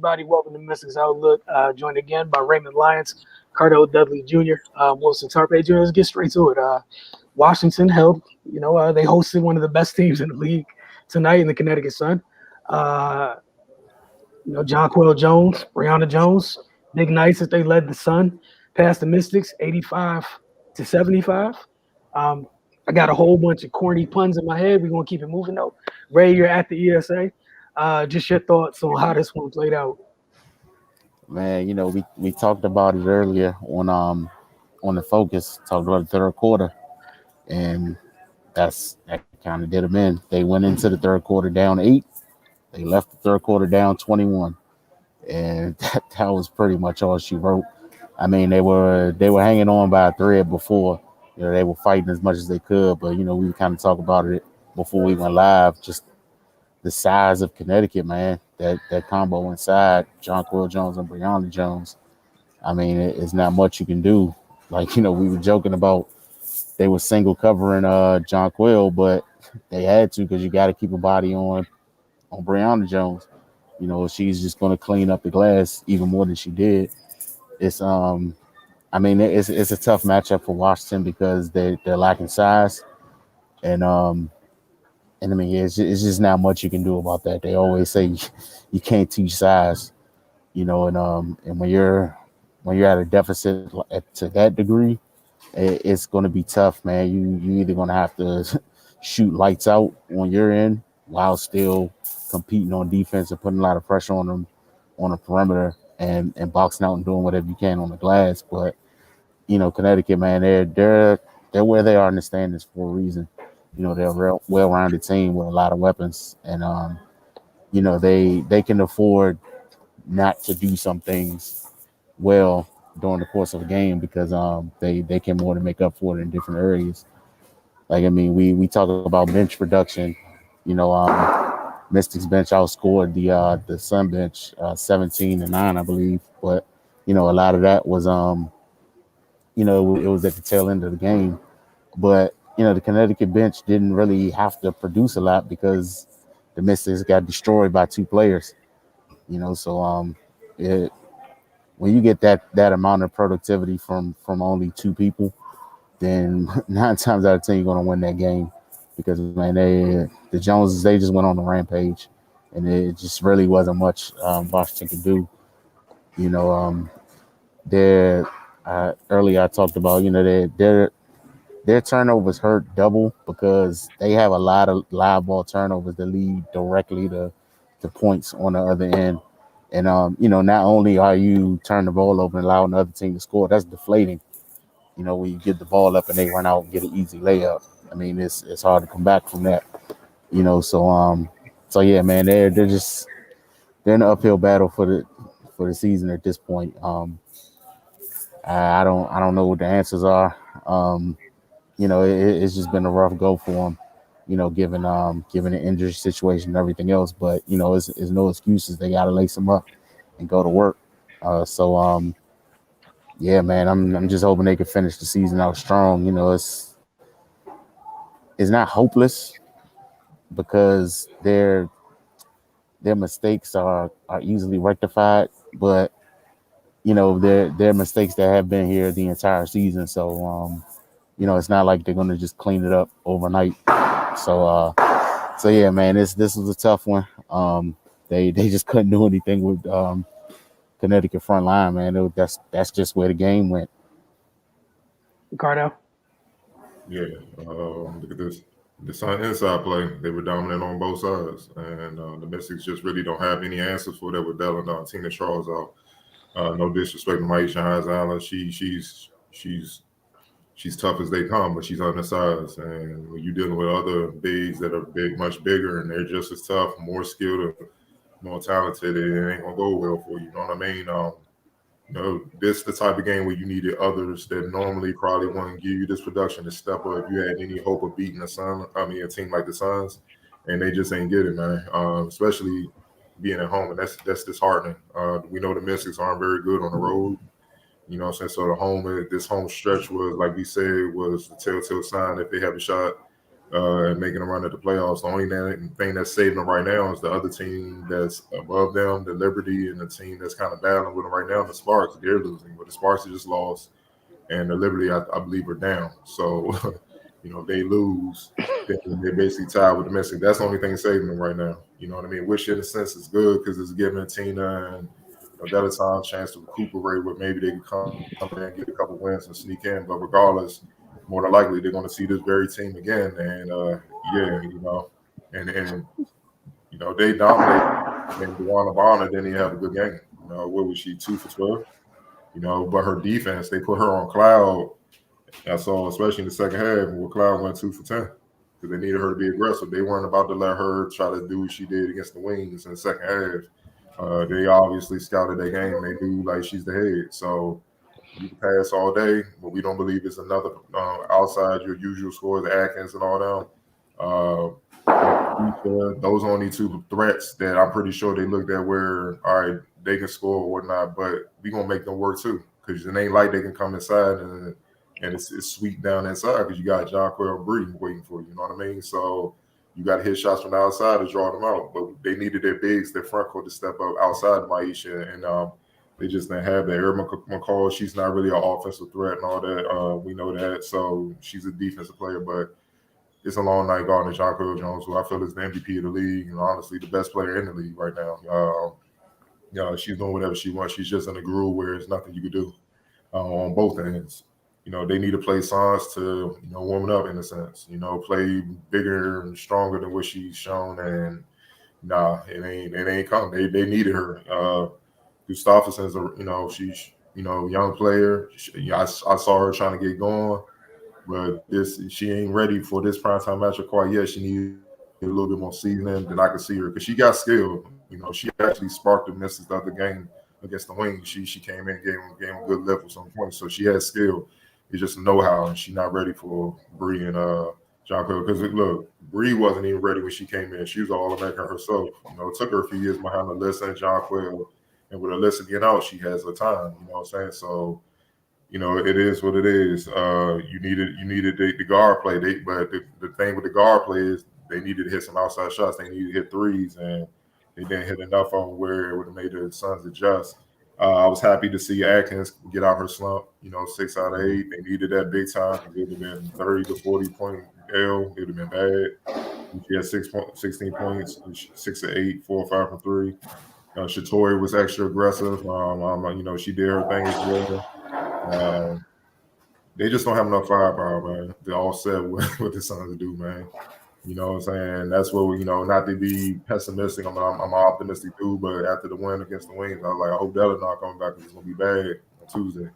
everybody? Welcome to Mystics Outlook. Joined again by Raymond Lyons, Cardell Dudley Jr., Wilson Tarpe Jr. Let's get straight to it. Washington held, they hosted one of the best teams in the league tonight in the Connecticut Sun. Jonquel Jones, Brianna Jones, big nights that they led the Sun past the Mystics, 85-75. I got a whole bunch of corny puns in my head. We're going to keep it moving, though. Ray, you're at the ESA. Just your thoughts on how this one played out. Man, we talked about it earlier on the focus, talked about the third quarter, and that kind of did them in. They went into the third quarter down 8. They left the third quarter down 21, and that was pretty much all she wrote. I mean, they were hanging on by a thread before. They were fighting as much as they could, but we kind of talked about it before we went live. Just the size of Connecticut, man. That combo inside Jonquel Jones and Brianna Jones. I mean, it's not much you can do. Like, we were joking about they were single covering Jonquel, but they had to because you got to keep a body on Brianna Jones. She's just going to clean up the glass even more than she did. It's it's a tough matchup for Washington because they're lacking size, and I mean it's just not much you can do about that. They always say you can't teach size, and when you're at a deficit to that degree, it's going to be tough, man. You either going to have to shoot lights out on your end while still competing on defense and putting a lot of pressure on them on the perimeter and boxing out and doing whatever you can on the glass. But Connecticut, man, they're where they are in the standings for a reason. They're a real well-rounded team with a lot of weapons, and they can afford not to do some things well during the course of a game because they can more than make up for it in different areas. Like, I mean, we talk about bench production. Mystics bench outscored the Sun bench 17-9, I believe. But a lot of that was it was at the tail end of the game. But the Connecticut bench didn't really have to produce a lot because the Mystics got destroyed by 2 players. So when you get that amount of productivity from only 2 people, then 9 times out of 10 you're going to win that game. Because, man, the Joneses, they just went on a rampage, and it just really wasn't much Washington could do. Earlier I talked about, their turnovers hurt double because they have a lot of live ball turnovers that lead directly to points on the other end. And, not only are you turning the ball over and allowing the other team to score, that's deflating. When you get the ball up and they run out and get an easy layup. I mean, it's hard to come back from that. So yeah, man, they're in an uphill battle for the season at this point. I don't know what the answers are. It's just been a rough go for them. Given the injury situation and everything else, but it's no excuses. They got to lace them up and go to work. Yeah, man, I'm just hoping they can finish the season out strong. It's not hopeless because their mistakes are easily rectified, but they're mistakes that have been here the entire season. So it's not like they're gonna just clean it up overnight. So yeah, man, this was a tough one. They just couldn't do anything with Connecticut front line, man. That's just where the game went. Cardell. Yeah, look at this. The Sun inside play, they were dominant on both sides, and the Mystics just really don't have any answers for that with Della Tina Charles out. No disrespect to Maisha Hines Allen, she's tough as they come, but she's undersized. And when you're dealing with other bigs that are much bigger, and they're just as tough, more skilled, more talented, it ain't gonna go well for you. You know what I mean? This the type of game where you needed others that normally probably wouldn't give you this production to step up if you had any hope of beating a team like the Suns, and they just ain't get it, man. Especially being at home, and that's disheartening. We know the Mystics aren't very good on the road. You know what I'm saying? So this home stretch was, like we said, was the telltale sign that they have a shot and making a run at the playoffs. The only thing that's saving them right now is the other team that's above them, the Liberty, and the team that's kind of battling with them right now, the Sparks. They're losing, but the Sparks just lost, and the Liberty, I believe, are down. So, if they lose, then they're basically tied with the Mystics. That's the only thing saving them right now. You know what I mean? Which in a sense is good because it's giving Tina and Delatton a chance to recuperate where maybe they can come in and get a couple wins and sneak in. But regardless, more than likely they're going to see this very team again. And and they dominate. And DeWanna Bonner didn't even have a good game. What was she, 2 for 12? But her defense, they put her on cloud. I saw, especially in the second half, where Cloud went 2 for 10 because they needed her to be aggressive. They weren't about to let her try to do what she did against the Wings in the second half. They obviously scouted their game. They knew like she's the head. So you can pass all day, but we don't believe it's another outside your usual scores, Atkins and all them. Those only 2 threats that I'm pretty sure they looked at where, all right, they can score or whatnot, but we're going to make them work too because it ain't like they can come inside and it's sweet down inside because you got Jonquel Bree waiting for you. You know what I mean? So you got to hit shots from the outside to draw them out. But they needed their bigs, their front court to step up outside Maisha, and they just didn't have that. Erin McCall, she's not really an offensive threat and all that. We know that. So she's a defensive player, but it's a long night guarding Jonquel Jones, who I feel is the MVP of the league and honestly the best player in the league right now. She's doing whatever she wants. She's just in a groove where there's nothing you can do on both ends. They need to play Sans to, warm it up in a sense. Play bigger and stronger than what she's shown. And it ain't come. They needed her. Gustafson's she's young player. I saw her trying to get going, but she ain't ready for this primetime matchup quite yet. She needs a little bit more seasoning than I can see her because she got skill. She actually sparked the misses the other game against the Wings. She came in, gave them a good lift with some points, so she has skill. It's just know-how, and she's not ready for Bree and Jonquel. Because look, Bree wasn't even ready when she came in. She was All-American herself. It took her a few years behind Alyssa and Jonquel, and with Alyssa getting out, she has her time. You know what I'm saying? So, it is what it is. You needed the guard play, but the thing with the guard play is they needed to hit some outside shots. They needed to hit threes, and they didn't hit enough of them where it would have made the Suns adjust. I was happy to see Atkins get out her slump, 6 out of 8. They needed that big time. It would have been 30 to 40-point L. It would have been bad. She had 16 points, 6 of 8, 4 or 5 from 3. Shatori was extra aggressive. She did her thing as well. They just don't have enough firepower, man. They're all set with what the Suns do, man. You know what I'm saying? That's what not to be pessimistic. I'm an optimistic dude, but after the win against the Wings, I was like, I hope Della not coming back because it's gonna be bad on Tuesday.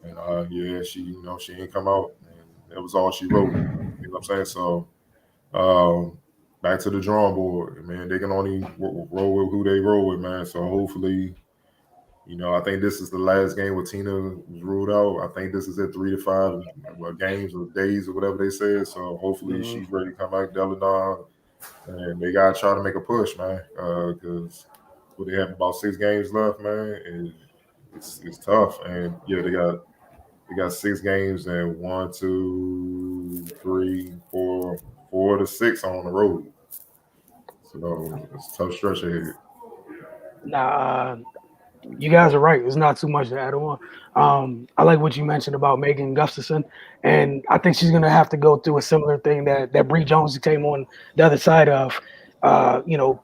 And she ain't come out, and that was all she wrote. You know what I'm saying? So back to the drawing board, man. They can only roll with who they roll with, man. So hopefully, I think this is the last game where Tina was ruled out. I think this is at 3 to 5 games or days or whatever they said. So hopefully she's ready to come back, Deladon, and they gotta try to make a push, man. Because they have about 6 games left, man. And it's tough. And yeah, they got 6 games and 1, 2, 3, 4 to 6 on the road. So it's a tough stretch ahead. Nah. You guys are right. There's not too much to add on. I like what you mentioned about Megan Gustafson, and I think she's going to have to go through a similar thing that Bree Jones came on the other side of.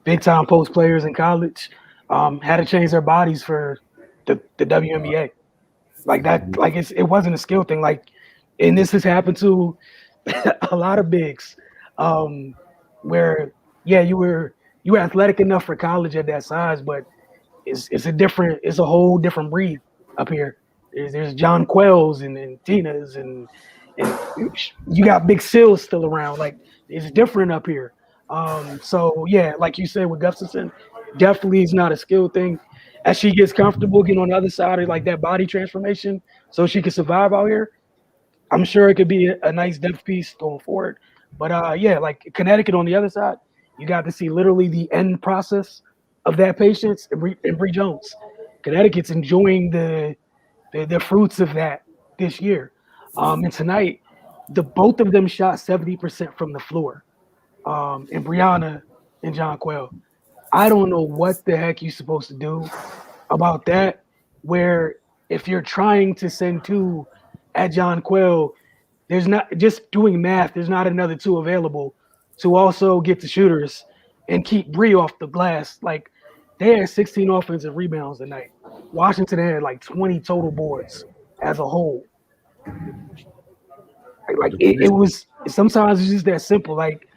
Big-time post players in college had to change their bodies for the WNBA. Like that, like it wasn't a skill thing. And this has happened to a lot of bigs where, you were athletic enough for college at that size, but it's a whole different breed up here. There's John Quells and Tina's and you got Big Sills still around. Like it's different up here. So yeah, like you said with Gustafson, definitely is not a skill thing. As she gets comfortable getting on the other side of like that body transformation, so she can survive out here, I'm sure it could be a nice depth piece going forward. But like Connecticut on the other side, you got to see literally the end process of that patience and Bree Jones. Connecticut's enjoying the fruits of that this year. And tonight, both of them shot 70% from the floor. And Brianna and John Quayle. I don't know what the heck you're supposed to do about that. Where if you're trying to send two at John Quayle, there's not, just doing math, there's not another two available to also get the shooters and keep Bree off the glass. Like, they had 16 offensive rebounds tonight. Washington had like 20 total boards as a whole. Like it was, sometimes it's just that simple. Like,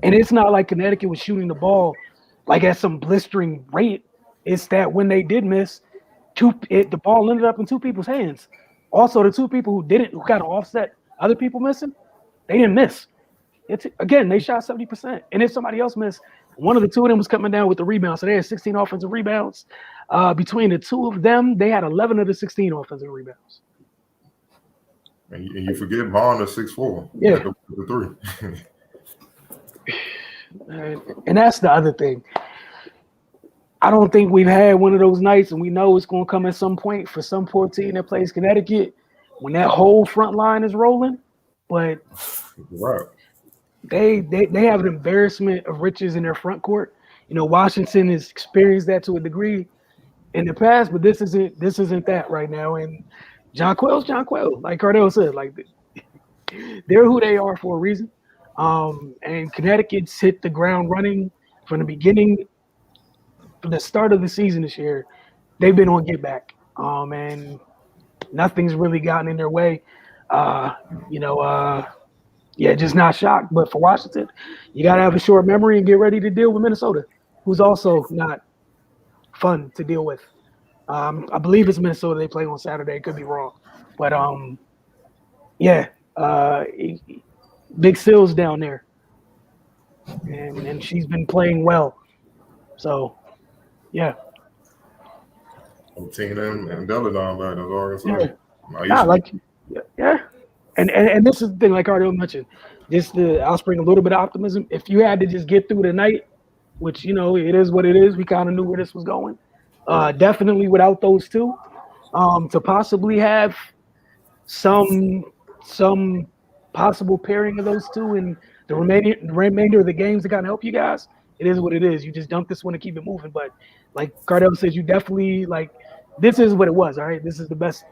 and it's not like Connecticut was shooting the ball like at some blistering rate. It's that when they did miss, the ball ended up in two people's hands. Also, the two people who got to offset other people missing, they didn't miss. Again, they shot 70%. And if somebody else missed, one of the two of them was coming down with the rebound. So they had 16 offensive rebounds. Between the two of them, they had 11 of the 16 offensive rebounds. And you forget Vaughn is 6'4". Yeah. The three. And that's the other thing. I don't think we've had one of those nights, and we know it's going to come at some point for some poor team that plays Connecticut when that whole front line is rolling. But right. They have an embarrassment of riches in their front court. You know, Washington has experienced that to a degree in the past, but this isn't that right now. And John Quayle's John Quayle, like Cardell said, like they're who they are for a reason. And Connecticut's hit the ground running from the beginning, from the start of the season this year. They've been on get back, and nothing's really gotten in their way. Just not shocked. But for Washington, you got to have a short memory and get ready to deal with Minnesota, who's also not fun to deal with. I believe it's Minnesota they play on Saturday. Could be wrong. But, Big Sills down there. And she's been playing well. So, yeah. Tina and Deladon back as Yeah. And this is the thing, like Ardell mentioned, I'll spring a little bit of optimism. If you had to just get through the night, which, you know, it is what it is, we kind of knew where this was going. Definitely without those two, to possibly have some possible pairing of those two in the remainder of the games to kind of help you guys, it is what it is. You just dump this one and keep it moving. But like Cardell says, you definitely, like, this is what it was, all right? This is the best.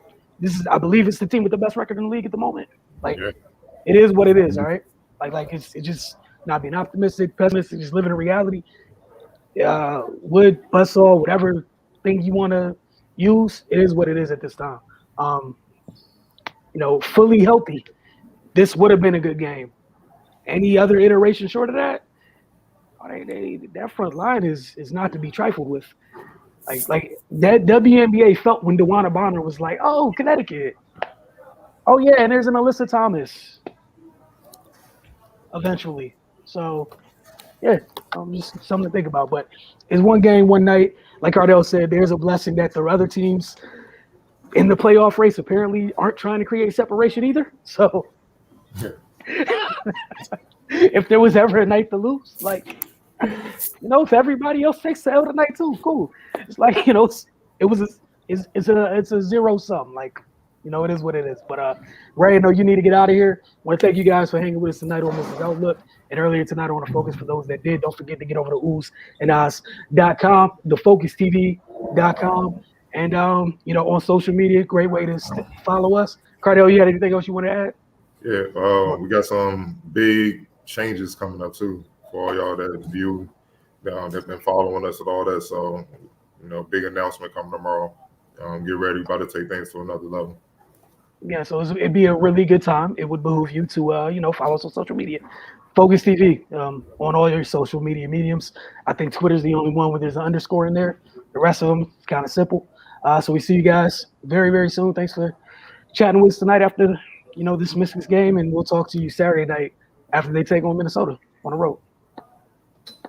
I believe it's the team with the best record in the league at the moment. Like, It is what it is, all right? Like it's just not being optimistic, pessimistic, just living in reality. Wood, buzzsaw, whatever thing you want to use, it is what it is at this time. Fully healthy, this would have been a good game. Any other iteration short of that, that front line is not to be trifled with. Like that WNBA felt when DeWanna Bonner was like, "Oh, Connecticut. Oh yeah, and there's an Alyssa Thomas." Eventually, so yeah, just something to think about. But it's one game, one night. Like Ardell said, there's a blessing that the other teams in the playoff race apparently aren't trying to create separation either. So if there was ever a night to lose, like, if everybody else takes the L tonight too, cool. It's like, it's a zero sum. Like, it is what it is. But Ray, I know you need to get out of here. I want to thank you guys for hanging with us tonight on Mrs. Outlook. And earlier tonight, I want to focus for those that did. Don't forget to get over to oohsandahs.com, thefocustv.com, and on social media. Great way to follow us. Cardell, you had anything else you want to add? Yeah, we got some big changes coming up too for all y'all that view, that's been following us and all that. So, big announcement coming tomorrow. Get ready, about to take things to another level. Yeah, so it'd be a really good time. It would behoove you to, follow us on social media. Focus TV on all your social media mediums. I think Twitter's the only one where there's an underscore in there. The rest of them, it's kind of simple. So we see you guys very, very soon. Thanks for chatting with us tonight after, this Mystics game, and we'll talk to you Saturday night after they take on Minnesota on the road.